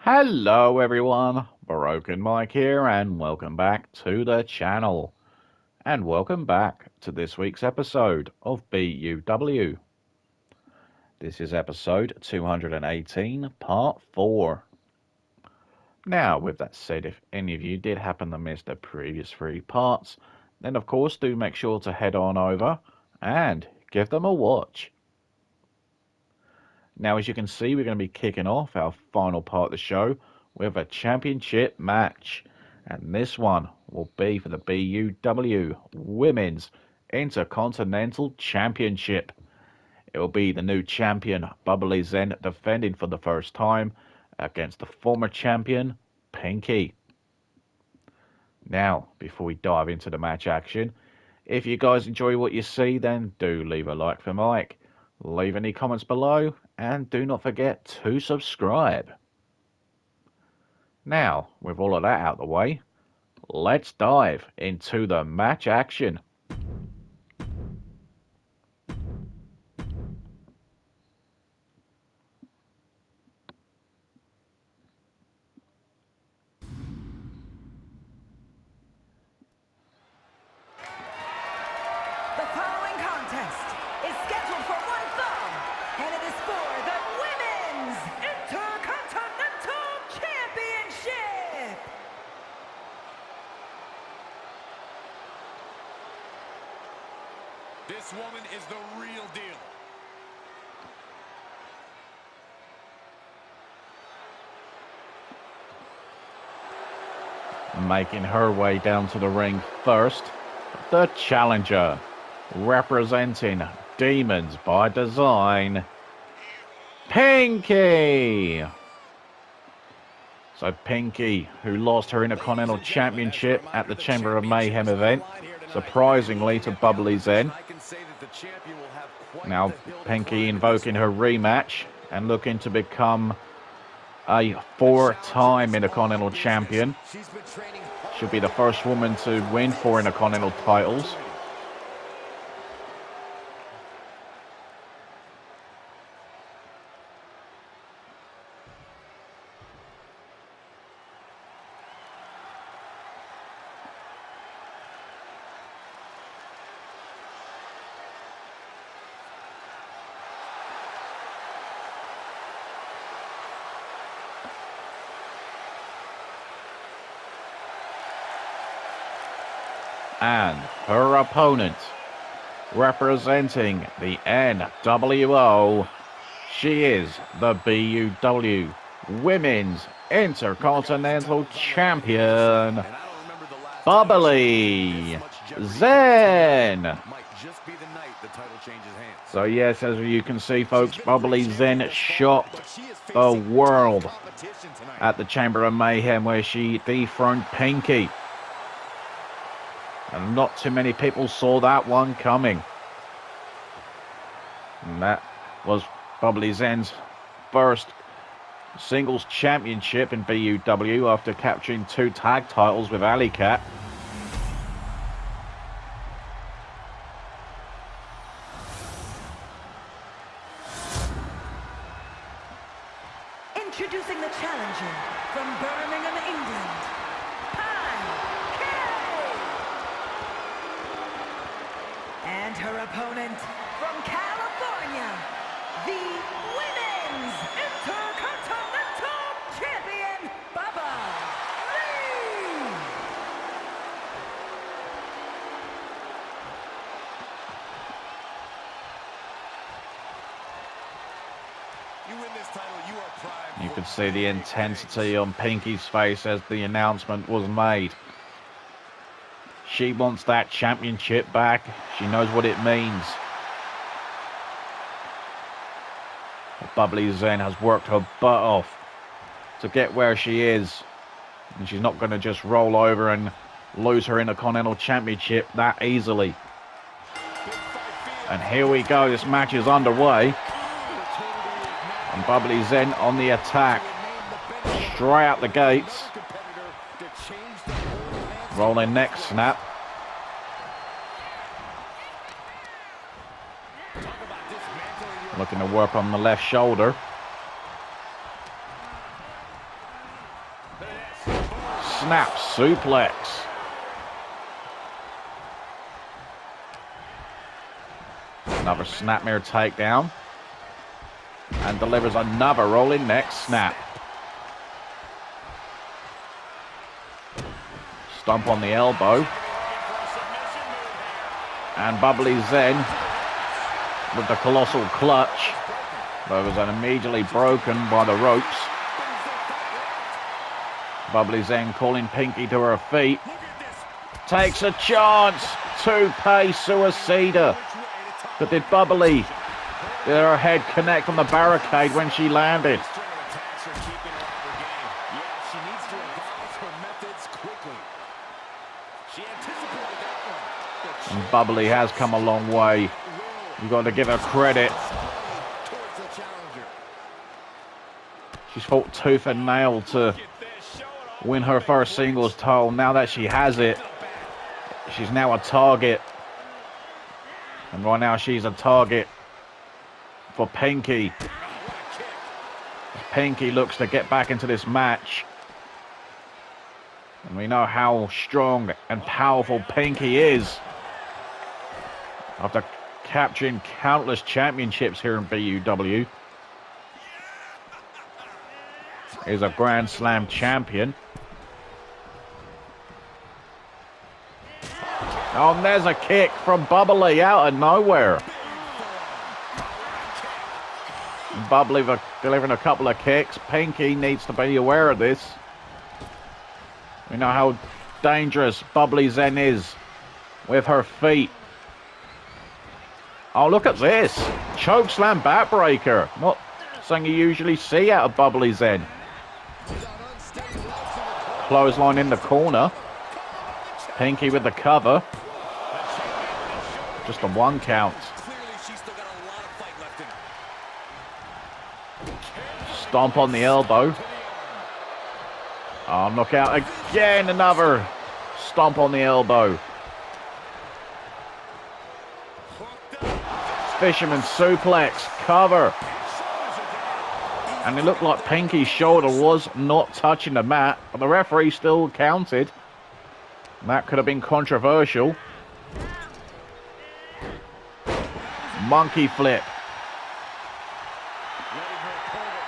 Hello everyone, Broken Mike here and welcome back to the channel. And welcome back to this week's episode of BUW. This is episode 218, part 4. Now, with that said, if any of you did happen to miss the previous 3 parts, then of course do make sure to head on over and give them a watch. Now, as you can see, we're going to be kicking off our final part of the show with a championship match. And this one will be for the BUW Women's Intercontinental Championship. It will be the new champion, Bubbly Zen, defending for the first time against the former champion, Pinky. Now, before we dive into the match action, if you guys enjoy what you see, then do leave a like for Mike. Leave any comments below, and do not forget to subscribe. Now, with all of that out of the way, let's dive into the match action. The following contest is scheduled for one fall, and it is for the Women's Intercontinental Championship. This woman is the real deal. Making her way down to the ring first, the challenger, representing Demons by Design, Pinky. So Pinky, who lost her Intercontinental Championship at the Chamber of Mayhem event, surprisingly to Bubbly Zen. Now Pinky invoking her rematch and looking to become a 4-time Intercontinental Champion. She'll be the first woman to win 4 Intercontinental titles. And her opponent, representing the NWO, she is the BUW Women's Intercontinental Champion, Bubbly Zen. So yes, as you can see, folks, Bubbly Zen shocked the world at the Chamber of Mayhem where she dethroned Pinky. And not too many people saw that one coming. And that was Bubbly Zen's first singles championship in BUW after capturing 2 tag titles with Alley Cat. Introducing the challenger from Birmingham, England, and her opponent from California, the Women's Intercontinental Champion, Bubbly. You win this title, you are primed. You could see the intensity on Pinky's face as the announcement was made. She wants that championship back. She knows what it means. Bubbly Zen has worked her butt off to get where she is. And she's not going to just roll over and lose her Intercontinental Championship that easily. And here we go. This match is underway. And Bubbly Zen on the attack. Straight out the gates. Rolling neck snap. Looking to work on the left shoulder. Snap suplex. Another snapmare takedown. And delivers another rolling neck snap. Stomp on the elbow. And Bubbly Zen with the colossal clutch. But was then immediately broken by the ropes. Bubbly Zen calling Pinky to her feet. Takes a chance. Two-pay suicida. But did Bubbly, did her head connect on the barricade when she landed? And Bubbly has come a long way. You've got to give her credit. She's fought tooth and nail to win her first singles title. Now that she has it, she's now a target. And right now she's a target for Pinky. Pinky looks to get back into this match. And we know how strong and powerful Pinky is. After capturing countless championships here in BUW. Is a Grand Slam champion. Oh, and there's a kick from Bubbly out of nowhere. Bubbly delivering a couple of kicks. Pinky needs to be aware of this. We know how dangerous Bubbly Zen is with her feet. Oh, look at this. Chokeslam backbreaker. Not something you usually see out of Bubbly Zen. Clothesline in the corner. Pinky with the cover. Just a 1 count. Stomp on the elbow. Oh, knockout again. Another stomp on the elbow. Fisherman suplex. Cover. And it looked like Pinky's shoulder was not touching the mat, but the referee still counted. That could have been controversial. Monkey flip.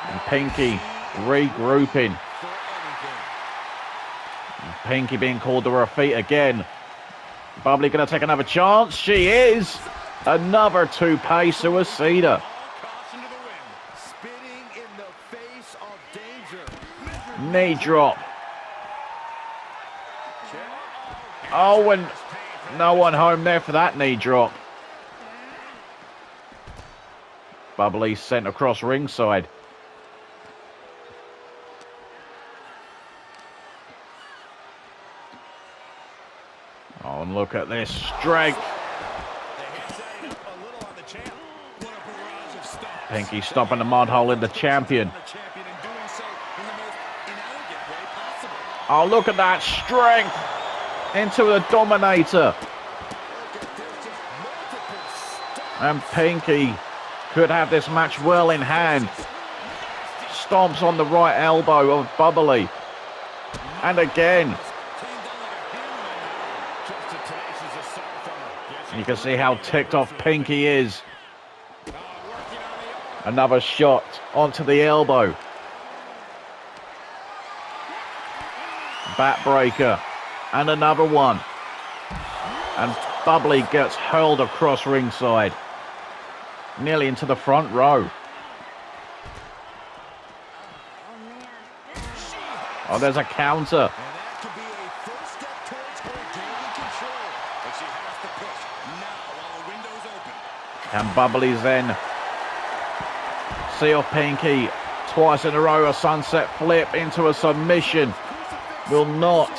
And Pinky regrouping. And Pinky being called to her feet again. Bubbly going to take another chance. She is. Another two-pay suicida. Knee drop. Oh, and no one home there for that knee drop. Bubbly sent across ringside. Oh, and look at this strength. Pinky stomping the mud hole in the champion. Oh, look at that strength into the Dominator. And Pinky could have this match well in hand. Stomps on the right elbow of Bubbly. And again. You can see how ticked off Pinky is. Another shot onto the elbow. Backbreaker. And another one. And Bubbly gets hurled across ringside. Nearly into the front row. Oh, there's a counter. And Bubbly Zen seal Pinky twice in a row. A sunset flip into a submission. Will not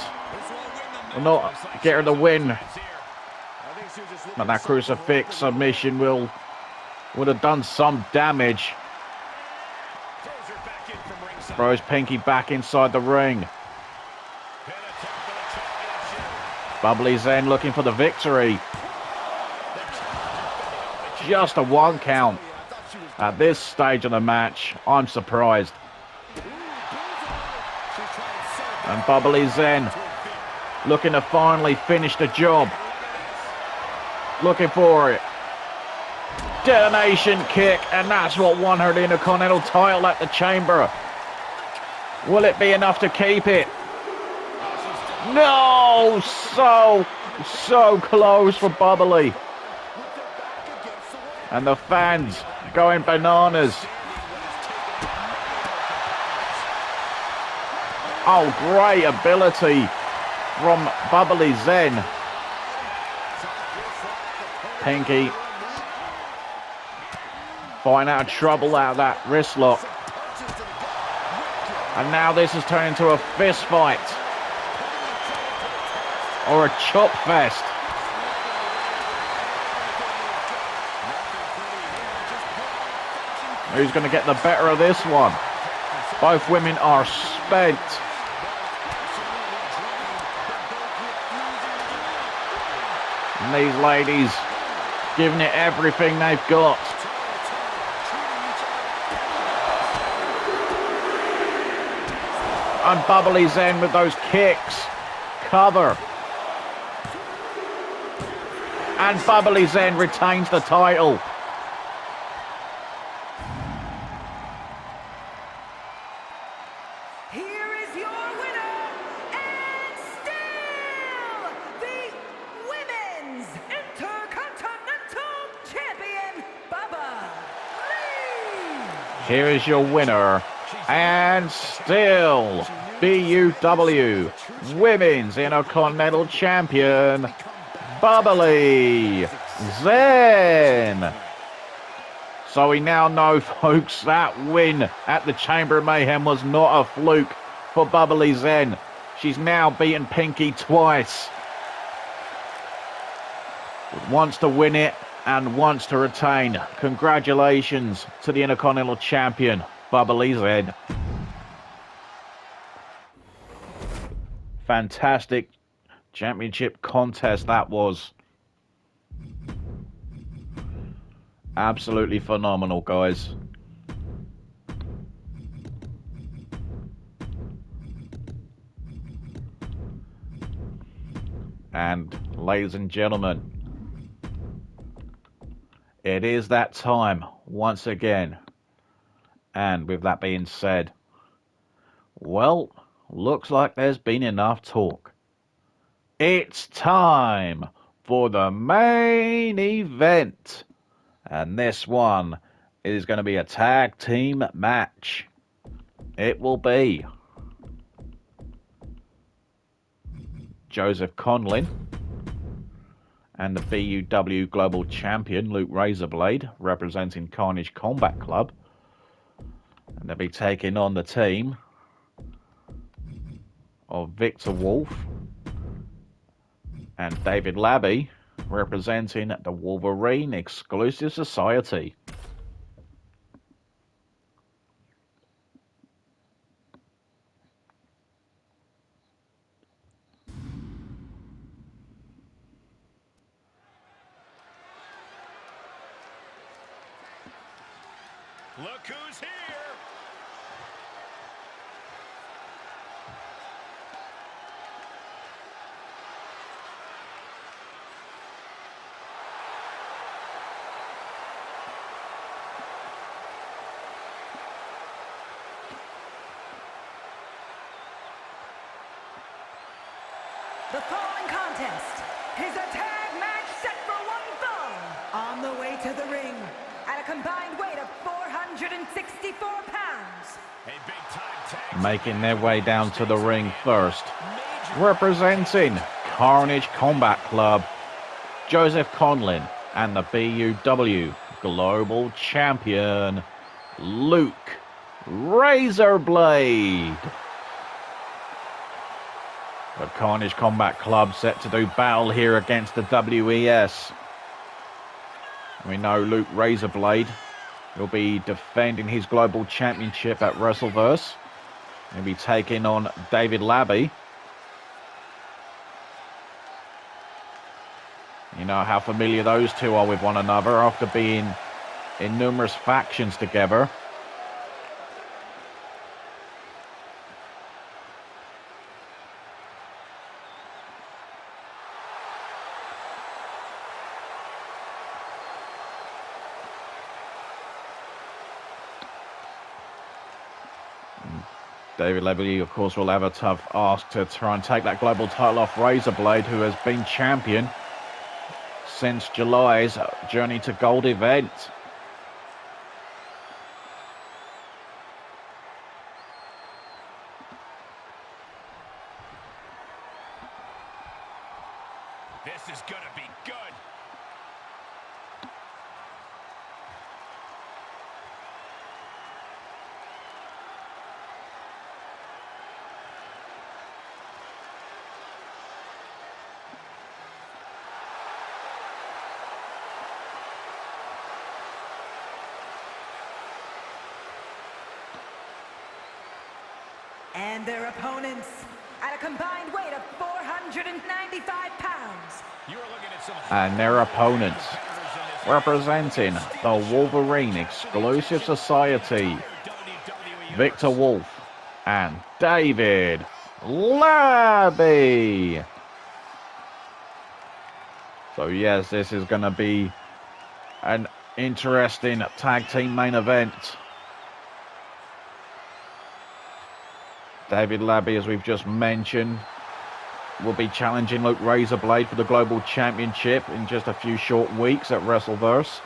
get her the win. But that crucifix submission would have done some damage. Throws Pinky back inside the ring. Bubbly Zen looking for the victory. Just a 1 count. At this stage of the match, I'm surprised. And Bubbly Zen looking to finally finish the job. Looking for it. Detonation kick, and that's what won her the Intercontinental title at the Chamber. Will it be enough to keep it? No! So close for Bubbly. And the fans going bananas. Oh, great ability from Bubbly Zen. Pinky find out trouble out of that wrist lock. And now this has turned into a fist fight. Or a chop fest. Who's going to get the better of this one? Both women are spent. And these ladies giving it everything they've got. And Bubbly's in with those kicks. Cover. And Bubbly's in retains the title. Here is your winner, and still the Women's Intercontinental Champion, Bubbly. Here is your winner, and still BUW Women's Intercontinental Champion, Bubbly Zen. So we now know, folks, that win at the Chamber of Mayhem was not a fluke for Bubbly Zen. She's now beaten Pinky twice. Wants to win it and wants to retain. Congratulations to the Intercontinental Champion, Bubbly Zen. Fantastic championship contest that was. Absolutely phenomenal, guys. And ladies and gentlemen, it is that time once again. And with that being said, well, looks like there's been enough talk. It's time for the main event. And this one is going to be a tag team match. It will be Joseph Conlin and the BUW Global Champion Luke Razorblade representing Carnage Combat Club. And they'll be taking on the team of Victor Wolfe and David Labbe representing the Wolverine Exclusive Society. Look who's here! The following contest is a tag match set for one fall. On the way to the ring, at a combined weight of 464 pounds. A big-time tag. Making their way down to the ring first, representing Carnage Combat Club, Joseph Conlin and the BUW Global Champion, Luke Razorblade. The Carnage Combat Club set to do battle here against the WES. We know Luke Razorblade will be defending his global championship at WrestleVerse. He'll be taking on David Labbe. You know how familiar those two are with one another after being in numerous factions together. David Labbe, of course, will have a tough ask to try and take that global title off Razorblade, who has been champion since July's Journey to Gold event. This is gonna be good. And their opponents, at a combined weight of 495 pounds. You are looking at some And their opponents, representing the Wolverine Exclusive Society, Victor Wolfe and David Labbe. So yes, this is going to be an interesting tag team main event. David Labbe, as we've just mentioned, will be challenging Luke Razorblade for the Global Championship in just a few short weeks at WrestleVerse.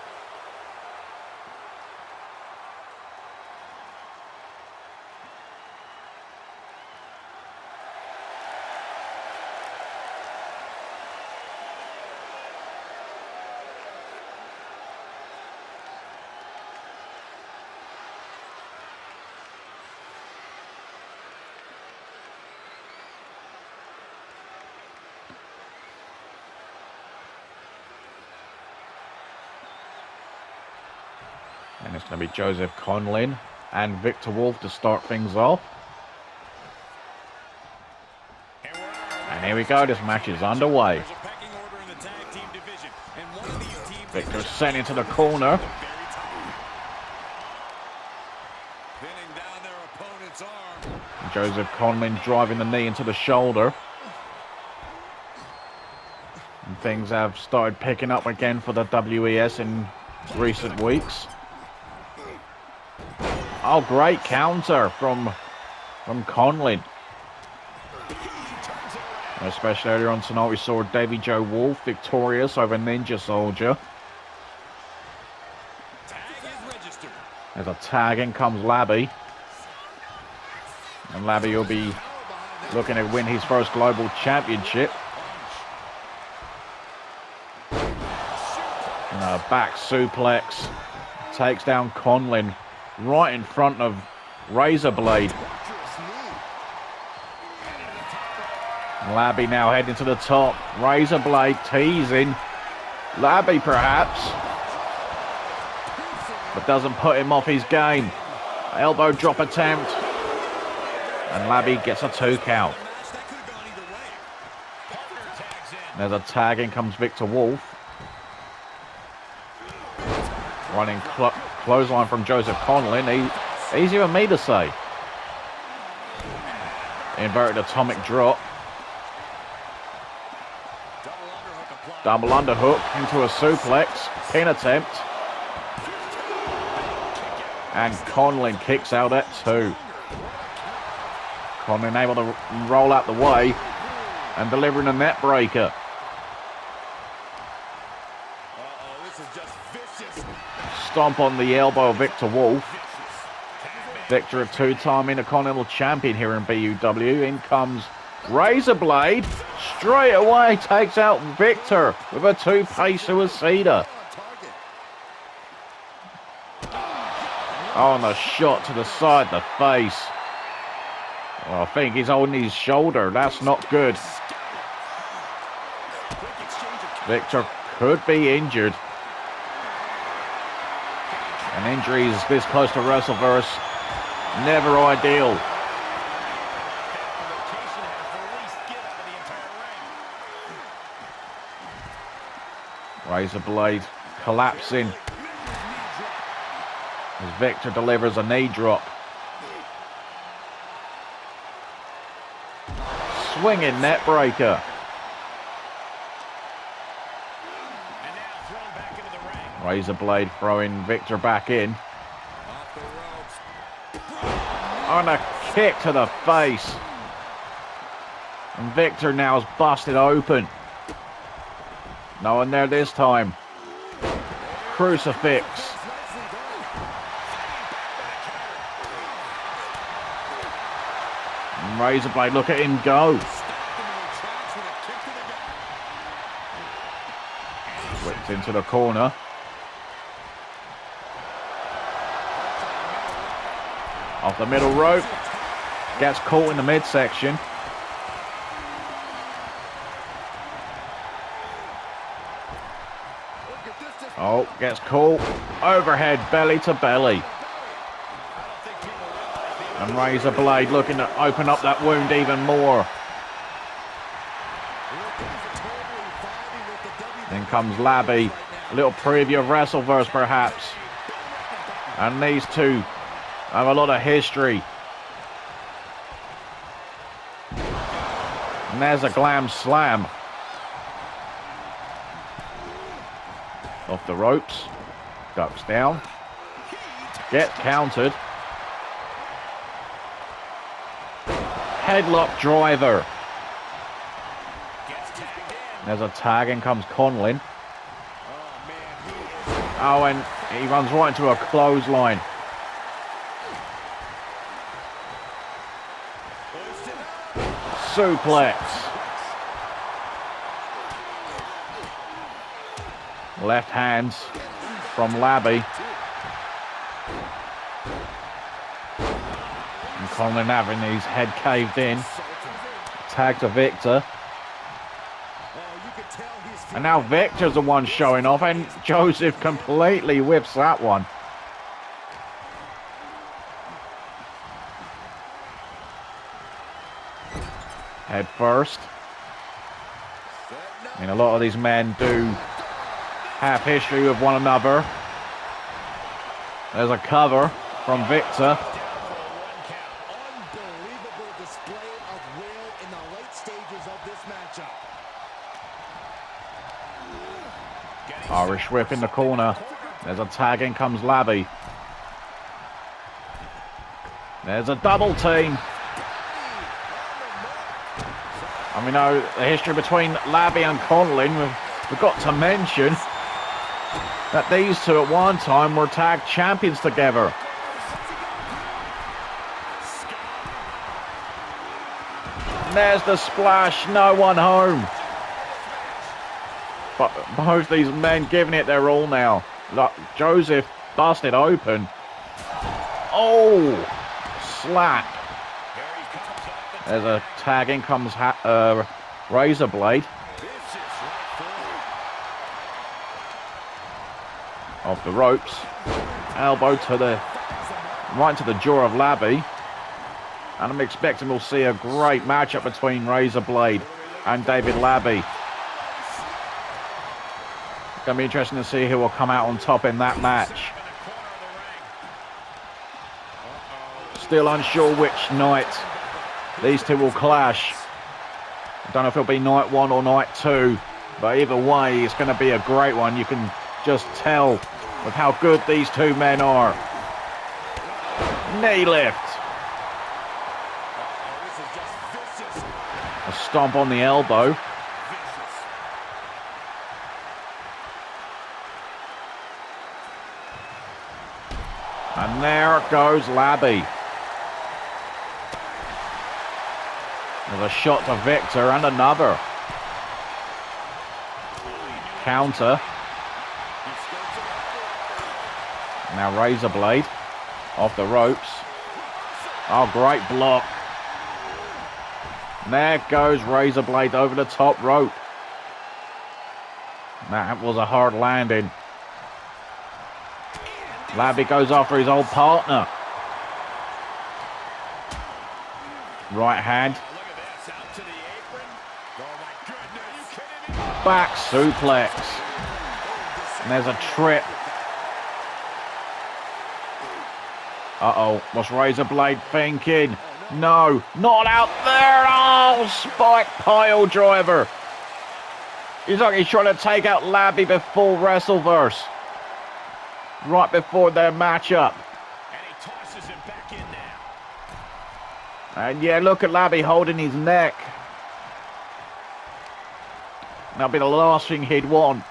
And it's going to be Joseph Conlin and Victor Wolfe to start things off. And here we go, this match is underway. Victor sent into the corner. Joseph Conlin driving the knee into the shoulder. And things have started picking up again for the WES in recent weeks. Oh, great counter from Conlin. Especially earlier on tonight, we saw Davy Joe Wolfe victorious over Ninja Soldier. As a tag, in comes Labbe. And Labbe will be looking to win his first global championship. And a back suplex takes down Conlin right in front of Razorblade. Labbe now heading to the top. Razorblade teasing Labbe perhaps, but doesn't put him off his game. Elbow drop attempt, and Labbe gets a 2 count. There's a tag, in comes Victor Wolfe. Running clothesline from Joseph Conlin. Easier for me to say. Inverted atomic drop. Double underhook into a suplex. Pin attempt. And Conlin kicks out at 2. Conlin able to roll out the way and delivering a net breaker. Stomp on the elbow of Victor Wolfe. Victor, a 2-time Intercontinental champion here in BUW. In comes Razorblade. Straight away takes out Victor with a 2-pace suicida. Oh, and a shot to the side, the face. Oh, I think he's holding his shoulder. That's not good. Victor could be injured. And injuries this close to WrestleVerse, never ideal. Razorblade collapsing as Victor delivers a knee drop. Swinging net breaker. Razorblade throwing Victor back in. On a kick to the face. And Victor now is busted open. No one there this time. Crucifix. And Razorblade, look at him go. Whipped into the corner. Off the middle rope. Gets caught in the midsection. Oh, gets caught. Overhead, belly to belly. And Razorblade looking to open up that wound even more. Then comes Labbe. A little preview of Wrestleverse perhaps. And these two have a lot of history. And there's a glam slam. Off the ropes. Ducks down. Gets countered. Headlock driver. There's a tag, in comes Conlin. Oh, and he runs right into a clothesline. Suplex. Left hands from Labbe. And Conlin having his head caved in. Tag to Victor. And now Victor's the one showing off, and Joseph completely whips that one. Head first. I mean, a lot of these men do have history with one another. There's a cover from Victor. Unbelievable display of will in the late stages of this matchup. Irish whip in the corner. There's a tag, in comes Labbe. There's a double team. And we know the history between Labbe and Conlin. We've got to mention that these two at one time were tag champions together. And there's the splash, no one home. But both these men giving it their all now. Look, Joseph busted open. Oh, slap. There's a tag, in comes Razorblade. Off the ropes. Elbow to the right to the jaw of Labbe. And I'm expecting we'll see a great matchup between Razorblade and David Labbe. It's going to be interesting to see who will come out on top in that match. Still unsure which night these two will clash. I don't know if it'll be night one or night two, but either way, it's going to be a great one. You can just tell with how good these two men are. Knee lift. A stomp on the elbow. And there goes Labbe. There's a shot to Victor and another. Counter. Now Razorblade off the ropes. Oh, great block. And there goes Razorblade over the top rope. That was a hard landing. Labbe goes after his old partner. Right hand. Back suplex. And there's a trip. Uh-oh, what's Razorblade thinking? No, not out there. Oh, spike pile driver. He's trying to take out Labbe before Wrestleverse. Right before their matchup. And he tosses him back in now. And yeah, look at Labbe holding his neck. That'll be the last thing he'd want.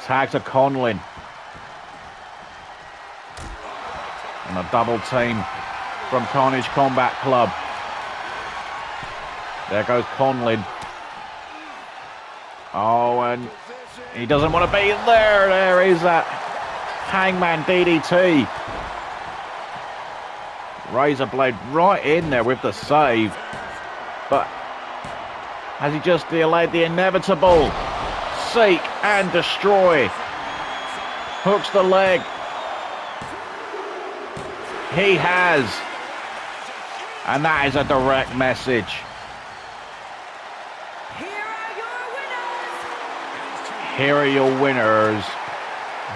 Tag to Conlin. And a double team from Carnage Combat Club. There goes Conlin. Oh, and he doesn't want to be there. There is that Hangman DDT. Razorblade right in there with the save. But has he just delayed the inevitable? Seek and destroy. Hooks the leg. He has. And that is a direct message. Here are your winners.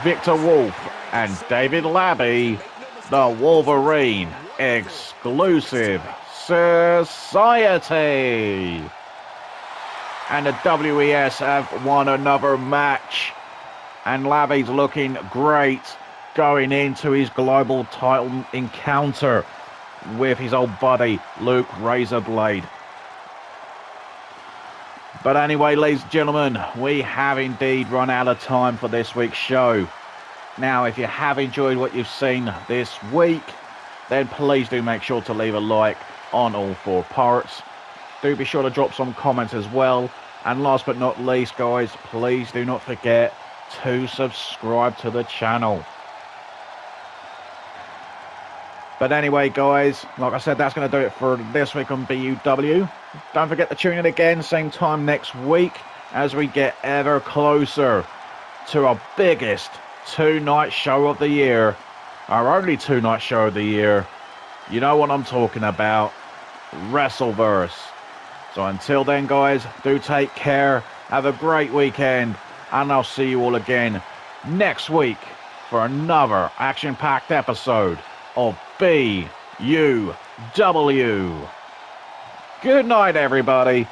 Victor Wolfe and David Labbe, the Wolverine Exclusive Society. And the WES have won another match. And Labbe's looking great going into his global title encounter with his old buddy, Luke Razorblade. But anyway, ladies and gentlemen, we have indeed run out of time for this week's show. Now, if you have enjoyed what you've seen this week, then please do make sure to leave a like on all 4 parts. Do be sure to drop some comments as well. And last but not least, guys, please do not forget to subscribe to the channel. But anyway, guys, like I said, that's going to do it for this week on BUW. Don't forget to tune in again, same time next week, as we get ever closer to our biggest 2-night show of the year. Our only 2-night show of the year. You know what I'm talking about. Wrestleverse. So until then, guys, do take care. Have a great weekend. And I'll see you all again next week for another action-packed episode of BUW. Good night, everybody.